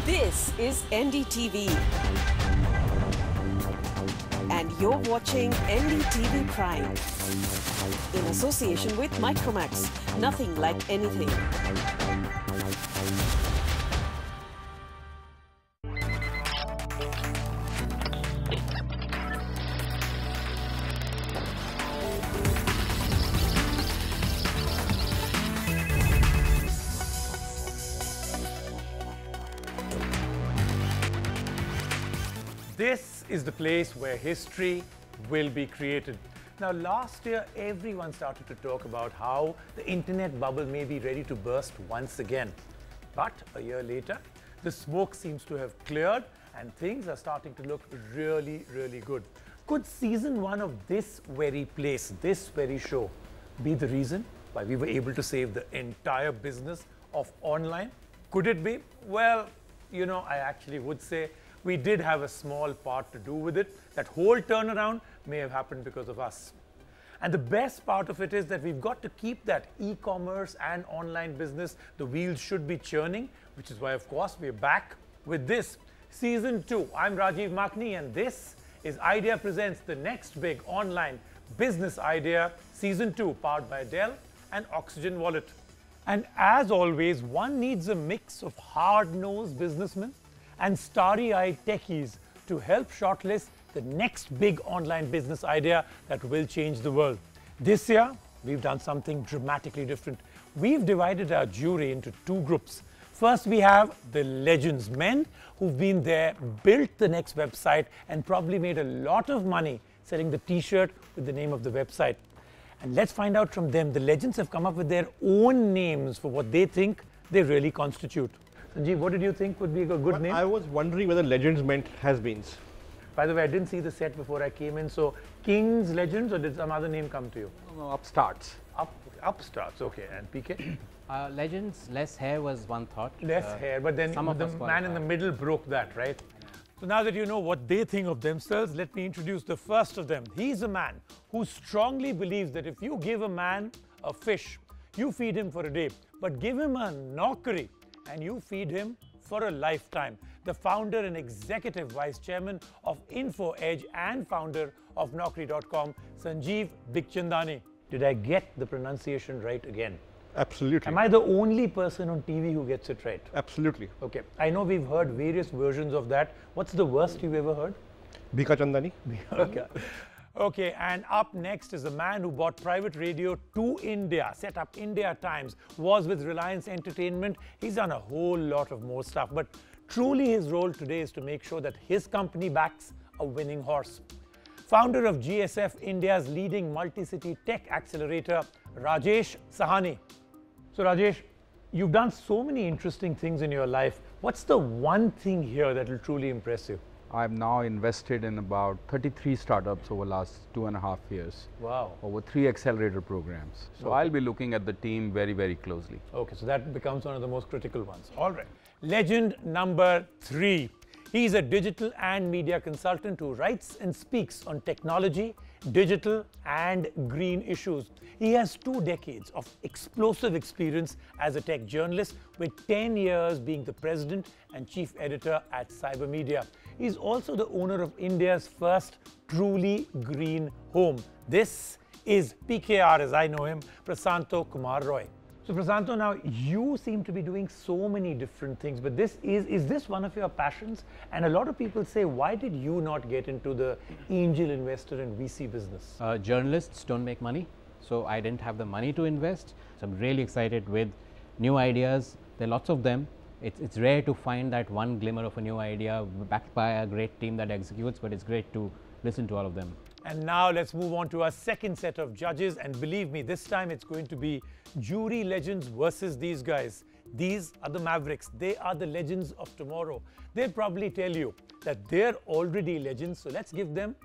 This is NDTV. And you're watching NDTV Prime. In association with Micromax. Nothing like anything. This is the place where history will be created. Now, last year, everyone started to talk about how the internet bubble may be ready to burst once again. But a year later, the smoke seems to have cleared and things are starting to look really, really good. Could season 1 of this very place, this very show, be the reason why we were able to save the entire business of online? Could it be? Well, you know, I actually would say we did have a small part to do with it. That whole turnaround may have happened because of us. And the best part of it is that we've got to keep that e-commerce and online business. The wheels should be churning, which is why, of course, we're back with this. Season 2. I'm Rajiv Makni, and this is Idea Presents the next big online business idea. Season 2, powered by Dell and Oxygen Wallet. And as always, one needs a mix of hard-nosed businessmen and starry-eyed techies to help shortlist the next big online business idea that will change the world. This year, we've done something dramatically different. We've divided our jury into two groups. First, we have the legends, men who've been there, built the next website, and probably made a lot of money selling the t-shirt with the name of the website. And let's find out from them. The legends have come up with their own names for what they think they really constitute. Sanjeev, what did you think would be a good name? I was wondering whether legends meant has-beens. By the way, I didn't see the set before I came in. So, King's Legends, or did some other name come to you? No, upstarts. Upstarts, okay. And PK? Legends, less hair was one thought. Less hair, but then the man in the middle broke that, right? So now that you know what they think of themselves, let me introduce the first of them. He's a man who strongly believes that if you give a man a fish, you feed him for a day, but give him a Naukri and you feed him for a lifetime. The founder and executive vice chairman of InfoEdge and founder of Naukri.com, Sanjeev Bikhchandani. Did I get the pronunciation right again? Absolutely. Am I the only person on TV who gets it right? Absolutely. Okay. I know we've heard various versions of that. What's the worst you've ever heard? Bikhchandani. Okay. Okay, and up next is a man who brought private radio to India, set up India Times, was with Reliance Entertainment. He's done a whole lot of more stuff, but truly his role today is to make sure that his company backs a winning horse. Founder of GSF, India's leading multi-city tech accelerator, Rajesh Sahani. So Rajesh, you've done so many interesting things in your life. What's the one thing here that will truly impress you? I've now invested in about 33 startups over the last 2.5 years. Wow. Over 3 accelerator programs. So I'll be looking at the team very, very closely. Okay, so that becomes one of the most critical ones. All right. Legend number 3. He's a digital and media consultant who writes and speaks on technology, digital and green issues. He has 2 decades of explosive experience as a tech journalist, with 10 years being the president and chief editor at Cybermedia. He's also the owner of India's first truly green home. This is PKR, as I know him, Prasanto Kumar Roy. So Prasanto, now you seem to be doing so many different things, but is this one of your passions? And a lot of people say, why did you not get into the angel investor and VC business? Journalists don't make money, so I didn't have the money to invest. So I'm really excited with new ideas. There are lots of them. It's rare to find that one glimmer of a new idea backed by a great team that executes, but it's great to listen to all of them. And now let's move on to our second set of judges. And believe me, this time it's going to be jury legends versus these guys. These are the Mavericks. They are the legends of tomorrow. They'll probably tell you that they're already legends. So let's give them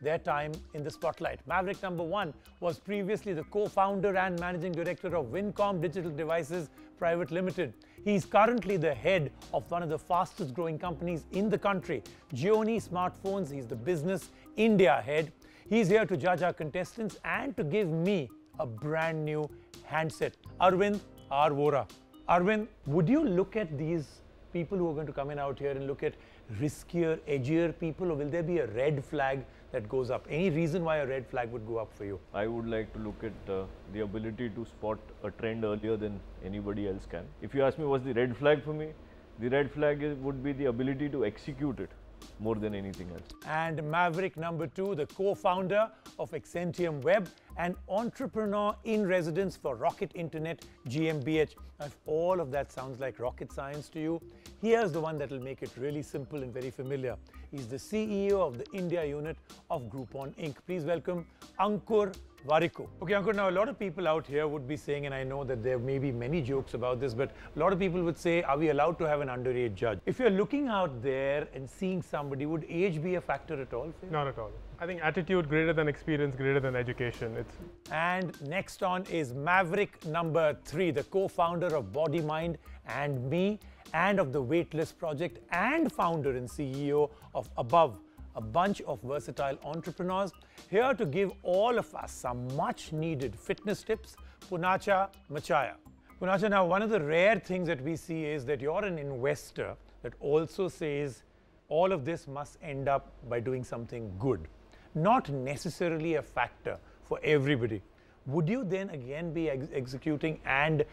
their time in the spotlight. Maverick number 1 was previously the co-founder and managing director of Wincom Digital Devices Private Limited. He's currently the head of one of the fastest growing companies in the country, Gionee Smartphones. He's the business India head. He's here to judge our contestants and to give me a brand new handset. Arvind R. Vora. Arvind, would you look at these people who are going to come in out here and look at riskier, edgier people, or will there be a red flag that goes up? Any reason why a red flag would go up for you? I would like to look at the ability to spot a trend earlier than anybody else can. If you ask me what's the red flag for me, the red flag would be the ability to execute it more than anything else. And Maverick number 2, the co-founder of Accentium Web and entrepreneur in residence for Rocket Internet GmbH. Now, if all of that sounds like rocket science to you, here's the one that will make it really simple and very familiar. He's the CEO of the India unit of Groupon Inc. Please welcome Ankur Warikoo. Okay, Ankur, now a lot of people out here would be saying, and I know that there may be many jokes about this, but a lot of people would say, are we allowed to have an underage judge? If you're looking out there and seeing somebody, would age be a factor at all for you? Not at all. I think attitude greater than experience, greater than education. And next on is Maverick number 3, the co-founder of Body Mind and Me, and of the Weightless Project, and founder and CEO of Above, a bunch of versatile entrepreneurs. Here to give all of us some much needed fitness tips, Punacha Machaya. Punacha, now one of the rare things that we see is that you're an investor that also says all of this must end up by doing something good, not necessarily a factor for everybody. Would you then again be executing and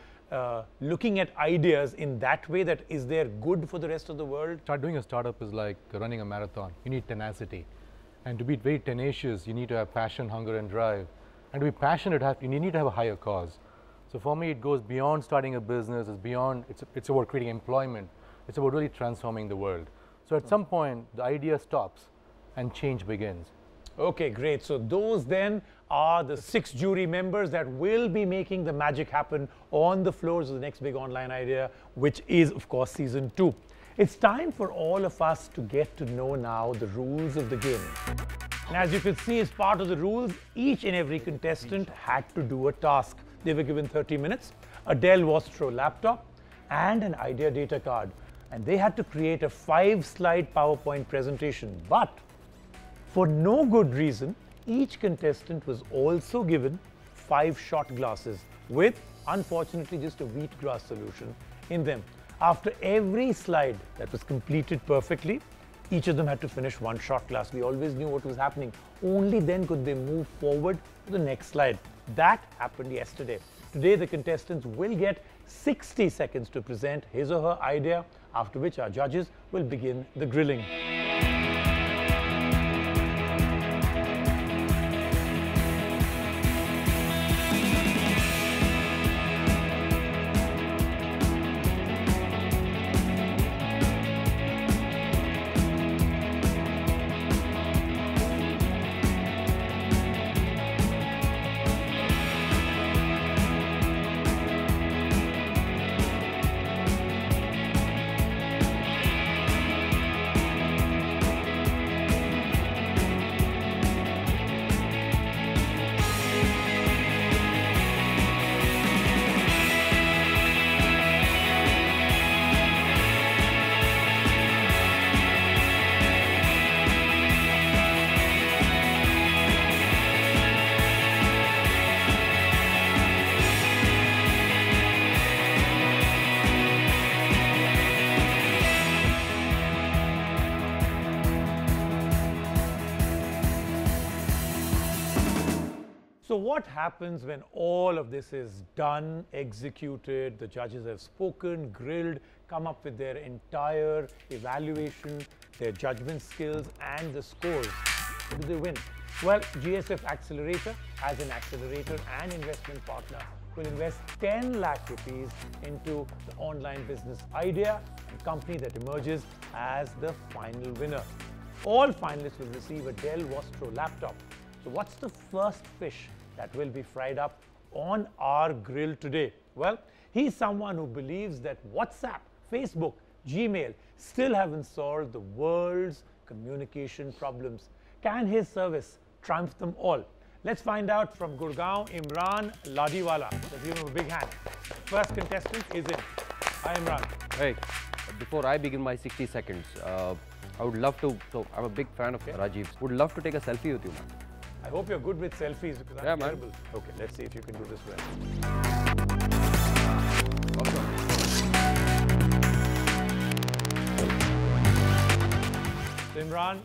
looking at ideas in that way, that is there good for the rest of the world? Start doing a startup is like running a marathon. You need tenacity. And to be very tenacious, you need to have passion, hunger, and drive. And to be passionate, you need to have a higher cause. So for me, it goes beyond starting a business. It's about creating employment. It's about really transforming the world. So at some point, the idea stops and change begins. Okay, great. So those then are the 6 jury members that will be making the magic happen on the floors of the next big online idea, which is, of course, season 2. It's time for all of us to get to know now the rules of the game. And as you can see, as part of the rules, each and every contestant had to do a task. They were given 30 minutes, a Dell Vostro laptop, and an idea data card. And they had to create a 5-slide PowerPoint presentation. But for no good reason, each contestant was also given 5 shot glasses with, unfortunately, just a wheatgrass solution in them. After every slide that was completed perfectly, each of them had to finish 1 shot glass. We always knew what was happening. Only then could they move forward to the next slide. That happened yesterday. Today, the contestants will get 60 seconds to present his or her idea, after which our judges will begin the grilling. So what happens when all of this is done, executed, the judges have spoken, grilled, come up with their entire evaluation, their judgment skills and the scores? What do they win? Well, GSF Accelerator, as an accelerator and investment partner, will invest 10 lakh rupees into the online business idea and company that emerges as the final winner. All finalists will receive a Dell Vostro laptop. So what's the first fish that will be fried up on our grill today? Well, he's someone who believes that WhatsApp, Facebook, Gmail still haven't solved the world's communication problems. Can his service triumph them all? Let's find out from Gurgaon, Imran Ladiwala. Let's give him a big hand. First contestant is in. Hi, Imran. Hey, before I begin my 60 seconds, I would love to, so I'm a big fan of Rajiv. Would love to take a selfie with you, man. I hope you're good with selfies because I'm terrible. Man. Okay, let's see if you can do this well. Imran,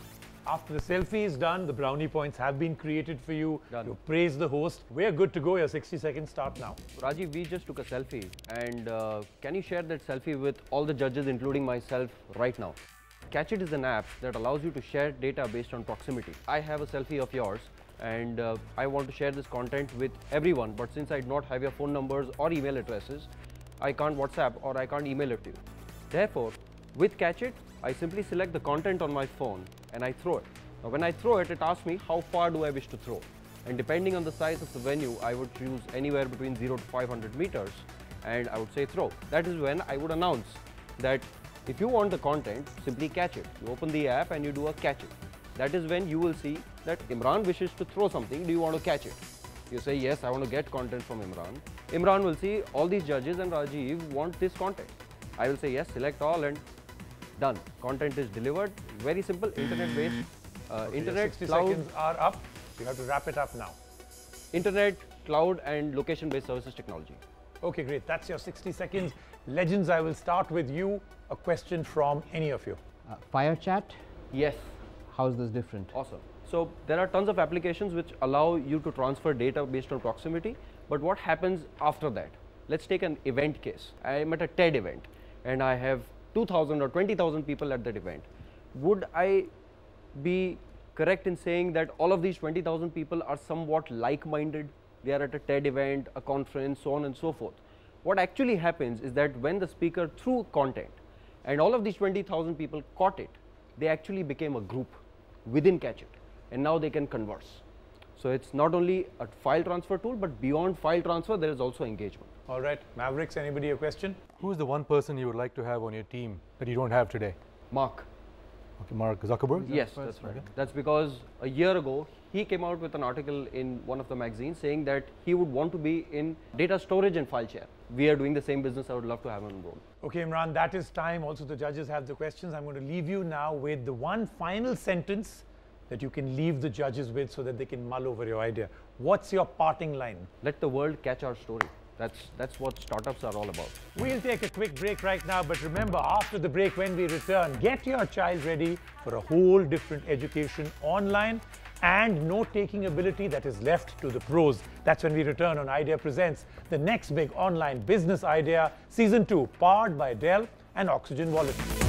after the selfie is done, the brownie points have been created for you. Done. You praise the host. We're good to go. Your 60 seconds start now. Rajiv, we just took a selfie, and can you share that selfie with all the judges, including myself, right now? Catch It is an app that allows you to share data based on proximity. I have a selfie of yours, and I want to share this content with everyone, but since I do not have your phone numbers or email addresses, I can't WhatsApp or I can't email it to you. Therefore, with Catch It, I simply select the content on my phone and I throw it. Now, when I throw it, it asks me how far do I wish to throw. And depending on the size of the venue, I would choose anywhere between 0 to 500 meters, and I would say throw. That is when I would announce that if you want the content, simply catch it. You open the app and you do a catch it. That is when you will see that Imran wishes to throw something. Do you want to catch it? You say, yes, I want to get content from Imran. Imran will see all these judges and Rajiv want this content. I will say, yes, select all, and done. Content is delivered. Very simple, internet-based. Internet, 60 cloud, seconds are up. You have to wrap it up now. internet, cloud, and location-based services technology. Okay, great. That's your 60 seconds. Legends, I will start with you. A question from any of you. Fire chat, Yes. how is this different? Awesome. So there are tons of applications which allow you to transfer data based on proximity, but what happens after that? Let's take an event case. I am at a TED event and I have 2,000 or 20,000 people at that event. Would I be correct in saying that all of these 20,000 people are somewhat like-minded? They are at a TED event, a conference, so on and so forth. What actually happens is that when the speaker threw content and all of these 20,000 people caught it, they actually became a group within Catch It, and now they can converse. So it's not only a file transfer tool, but beyond file transfer, there is also engagement. All right, Mavericks, anybody a question? Who's the one person you would like to have on your team that you don't have today? Mark. Okay, Mark Zuckerberg? Yes, that's right. That's because a year ago, he came out with an article in one of the magazines saying that he would want to be in data storage and file share. We are doing the same business. I would love to have him on board. Okay, Imran, that is time. Also, the judges have the questions. I'm going to leave you now with the one final sentence that you can leave the judges with so that they can mull over your idea. What's your parting line? Let the world catch our story. That's what startups are all about. We'll take a quick break right now, but remember, after the break, when we return, get your child ready for a whole different education online and note-taking ability that is left to the pros. That's when we return on Idea Presents, the next big online business idea, Season 2, powered by Dell and Oxygen Wallet.